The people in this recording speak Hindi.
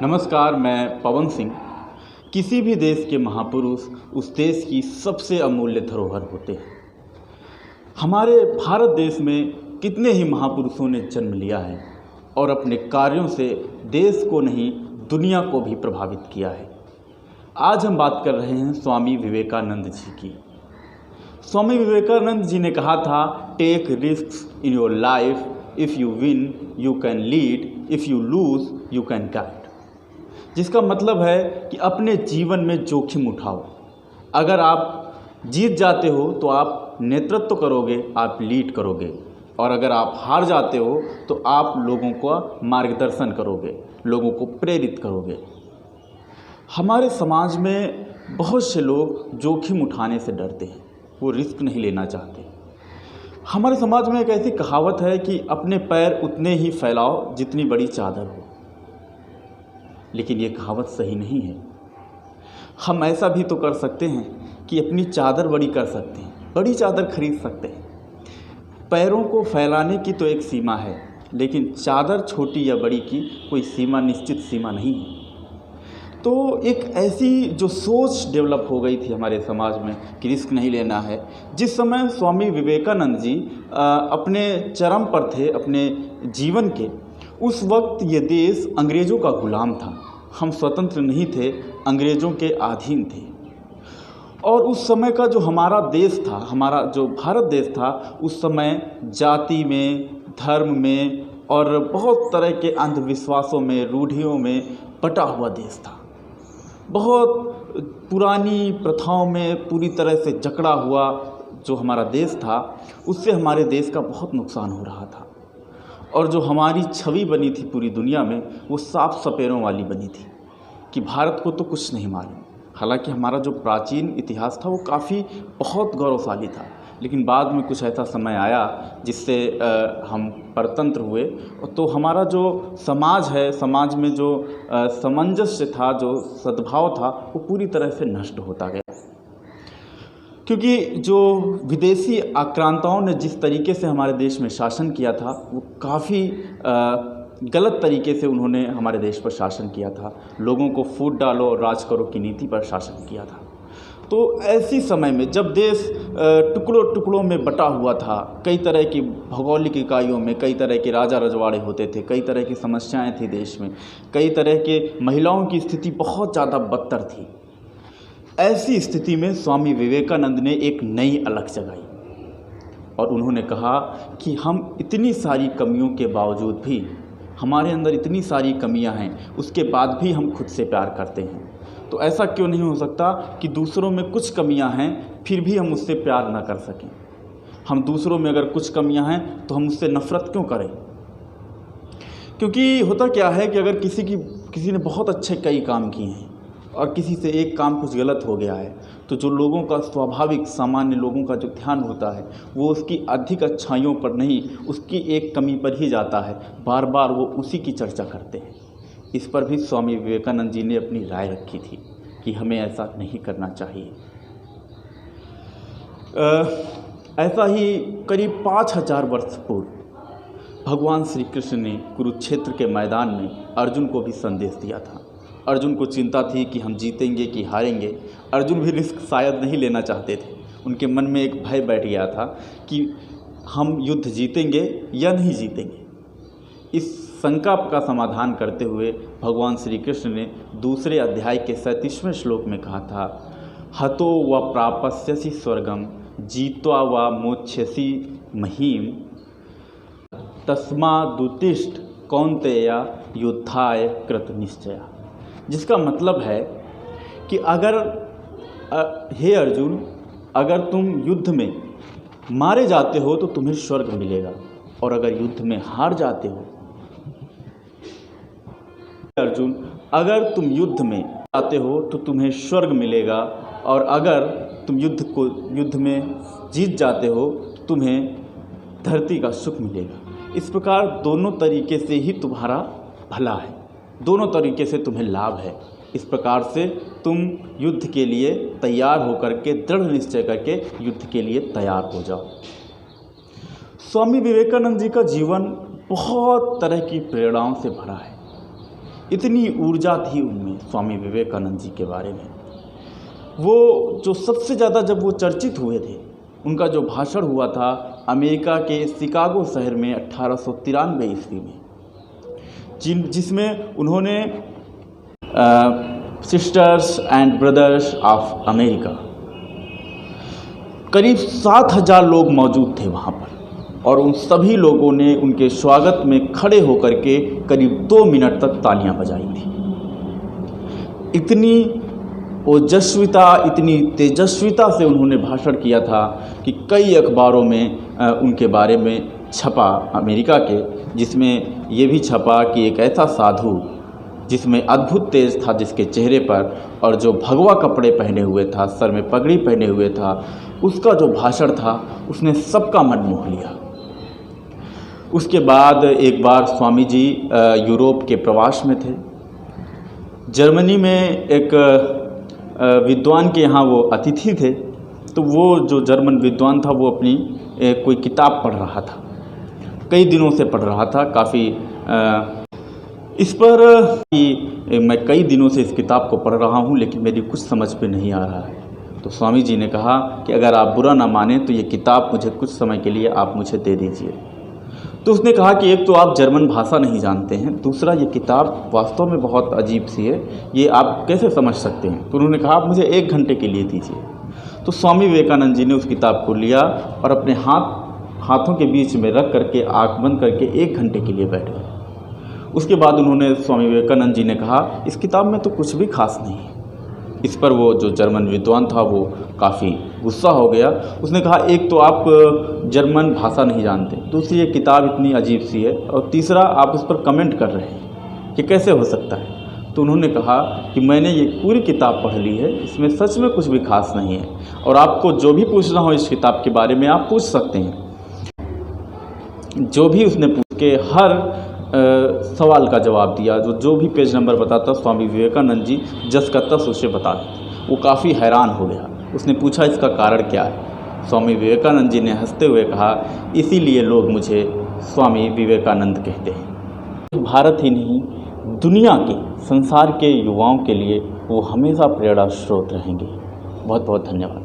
नमस्कार, मैं पवन सिंह। किसी भी देश के महापुरुष उस देश की सबसे अमूल्य धरोहर होते हैं। हमारे भारत देश में कितने ही महापुरुषों ने जन्म लिया है और अपने कार्यों से देश को नहीं दुनिया को भी प्रभावित किया है। आज हम बात कर रहे हैं स्वामी विवेकानंद जी की। स्वामी विवेकानंद जी ने कहा था, take risks in your life, if you win you can lead, if you lose you can guide. जिसका मतलब है कि अपने जीवन में जोखिम उठाओ। अगर आप जीत जाते हो तो आप नेतृत्व करोगे, आप लीड करोगे, और अगर आप हार जाते हो तो आप लोगों का मार्गदर्शन करोगे, लोगों को प्रेरित करोगे। हमारे समाज में बहुत से लोग जोखिम उठाने से डरते हैं, वो रिस्क नहीं लेना चाहते। हमारे समाज में एक ऐसी कहावत है कि अपने पैर उतने ही फैलाओ जितनी बड़ी चादर हो, लेकिन ये कहावत सही नहीं है। हम ऐसा भी तो कर सकते हैं कि अपनी चादर बड़ी कर सकते हैं, बड़ी चादर खरीद सकते हैं। पैरों को फैलाने की तो एक सीमा है, लेकिन चादर छोटी या बड़ी की कोई सीमा, निश्चित सीमा नहीं है। तो एक ऐसी जो सोच डेवलप हो गई थी हमारे समाज में कि रिस्क नहीं लेना है। जिस समय स्वामी विवेकानंद जी अपने चरम पर थे अपने जीवन के, उस वक्त ये देश अंग्रेज़ों का गुलाम था। हम स्वतंत्र नहीं थे, अंग्रेज़ों के अधीन थे। और उस समय का जो हमारा देश था, हमारा जो भारत देश था, उस समय जाति में, धर्म में और बहुत तरह के अंधविश्वासों में, रूढ़ियों में बटा हुआ देश था। बहुत पुरानी प्रथाओं में पूरी तरह से जकड़ा हुआ जो हमारा देश था, उससे हमारे देश का बहुत नुकसान हो रहा था। और जो हमारी छवि बनी थी पूरी दुनिया में, वो साफ सपेरों वाली बनी थी कि भारत को तो कुछ नहीं मालूम। हालांकि हमारा जो प्राचीन इतिहास था वो काफ़ी बहुत गौरवशाली था, लेकिन बाद में कुछ ऐसा समय आया जिससे हम परतंत्र हुए, तो हमारा जो समाज है, समाज में जो सामंजस्य था, जो सद्भाव था, वो पूरी तरह से नष्ट होता गया। क्योंकि जो विदेशी आक्रांताओं ने जिस तरीके से हमारे देश में शासन किया था, वो काफ़ी गलत तरीके से उन्होंने हमारे देश पर शासन किया था। लोगों को फूट डालो और राज करो की नीति पर शासन किया था। तो ऐसी समय में जब देश टुकड़ों टुकड़ों में बटा हुआ था, कई तरह की भौगोलिक इकाइयों में कई तरह के राजा रजवाड़े होते थे, कई तरह की समस्याएं थी देश में, कई तरह के महिलाओं की स्थिति बहुत ज़्यादा बदतर थी। ऐसी स्थिति में स्वामी विवेकानंद ने एक नई अलख जगाई और उन्होंने कहा कि हम इतनी सारी कमियों के बावजूद भी, हमारे अंदर इतनी सारी कमियां हैं, उसके बाद भी हम खुद से प्यार करते हैं। तो ऐसा क्यों नहीं हो सकता कि दूसरों में कुछ कमियां हैं फिर भी हम उससे प्यार ना कर सकें। हम दूसरों में अगर कुछ कमियां हैं तो हम उससे नफ़रत क्यों करें। क्योंकि होता क्या है कि अगर किसी ने बहुत अच्छे कई काम किए हैं और किसी से एक काम कुछ गलत हो गया है, तो जो लोगों का स्वाभाविक सामान्य लोगों का जो ध्यान होता है वो उसकी अधिक अच्छाइयों पर नहीं, उसकी एक कमी पर ही जाता है। बार बार वो उसी की चर्चा करते हैं। इस पर भी स्वामी विवेकानंद जी ने अपनी राय रखी थी कि हमें ऐसा नहीं करना चाहिए। ऐसा ही करीब 5000 वर्ष पूर्व भगवान श्री कृष्ण ने कुरुक्षेत्र के मैदान में अर्जुन को भी संदेश दिया था। अर्जुन को चिंता थी कि हम जीतेंगे कि हारेंगे। अर्जुन भी रिस्क शायद नहीं लेना चाहते थे। उनके मन में एक भय बैठ गया था कि हम युद्ध जीतेंगे या नहीं जीतेंगे। इस शंका का समाधान करते हुए भगवान श्री कृष्ण ने दूसरे अध्याय के 37वें श्लोक में कहा था, हतो व प्रापस्यसि स्वर्गम जीत्वा व मोक्ष्यसि महीम तस्मादुत्तिष्ठ कौन्तेय युद्धाय कृत निश्चया। जिसका मतलब है कि अगर हे अर्जुन, अगर तुम युद्ध में मारे जाते हो तो तुम्हें स्वर्ग मिलेगा, और अगर युद्ध में हार जाते हो, अर्जुन अगर तुम युद्ध में जाते हो तो तुम्हें स्वर्ग मिलेगा, और अगर तुम युद्ध में जीत जाते हो तो तुम्हें धरती का सुख मिलेगा। इस प्रकार दोनों तरीके से ही तुम्हारा भला है, दोनों तरीके से तुम्हें लाभ है। इस प्रकार से तुम युद्ध के लिए तैयार होकर के, दृढ़ निश्चय करके युद्ध के लिए तैयार हो जाओ। स्वामी विवेकानंद जी का जीवन बहुत तरह की प्रेरणाओं से भरा है। इतनी ऊर्जा थी उनमें स्वामी विवेकानंद जी के बारे में। वो जो सबसे ज़्यादा जब वो चर्चित हुए थे, उनका जो भाषण हुआ था अमेरिका के शिकागो शहर में 1893 ईस्वी में, जिसमें उन्होंने sisters and brothers of America, करीब 7,000 लोग मौजूद थे वहाँ पर, और उन सभी लोगों ने उनके स्वागत में खड़े होकर के करीब 2 मिनट तक तालियां बजाई थी। इतनी ओजस्विता, इतनी तेजस्विता से उन्होंने भाषण किया था कि कई अखबारों में उनके बारे में छपा अमेरिका के, जिसमें ये भी छपा कि एक ऐसा साधु जिसमें अद्भुत तेज था जिसके चेहरे पर, और जो भगवा कपड़े पहने हुए था, सर में पगड़ी पहने हुए था, उसका जो भाषण था उसने सबका मन मोह लिया। उसके बाद एक बार स्वामी जी यूरोप के प्रवास में थे। जर्मनी में एक विद्वान के यहाँ वो अतिथि थे, तो वो जो जर्मन विद्वान था वो अपनी कोई किताब पढ़ रहा था, कई दिनों से पढ़ रहा था, काफ़ी इस पर कि मैं कई दिनों से इस किताब को पढ़ रहा हूँ लेकिन मेरी कुछ समझ में नहीं आ रहा है। तो स्वामी जी ने कहा कि अगर आप बुरा ना माने तो ये किताब मुझे कुछ समय के लिए आप मुझे दे दीजिए। तो उसने कहा कि एक तो आप जर्मन भाषा नहीं जानते हैं, दूसरा ये किताब वास्तव में बहुत अजीब सी है, ये आप कैसे समझ सकते हैं। तो उन्होंने कहा आप मुझे 1 घंटे के लिए दीजिए। तो स्वामी विवेकानंद जी ने उस किताब को लिया और अपने हाथों के बीच में रख करके आँख बंद करके 1 घंटे के लिए बैठ गए। उसके बाद उन्होंने स्वामी विवेकानंद जी ने कहा इस किताब में तो कुछ भी खास नहीं है। इस पर वो जो जर्मन विद्वान था वो काफ़ी गुस्सा हो गया। उसने कहा एक तो आप जर्मन भाषा नहीं जानते, दूसरी ये किताब इतनी अजीब सी है, और तीसरा आप उस पर कमेंट कर रहे हैं कि कैसे हो सकता है। तो उन्होंने कहा कि मैंने ये पूरी किताब पढ़ ली है, इसमें सच में कुछ भी खास नहीं है, और आपको जो भी पूछना हो इस किताब के बारे में आप पूछ सकते हैं। जो भी उसने पूछ के हर सवाल का जवाब दिया, जो भी पेज नंबर बताता स्वामी विवेकानंद जी जस का तस उसे बता देते। वो काफ़ी हैरान हो गया। उसने पूछा इसका कारण क्या है। स्वामी विवेकानंद जी ने हंसते हुए कहा इसीलिए लोग मुझे स्वामी विवेकानंद कहते हैं। भारत ही नहीं दुनिया के, संसार के युवाओं के लिए वो हमेशा प्रेरणा स्रोत रहेंगे। बहुत बहुत धन्यवाद।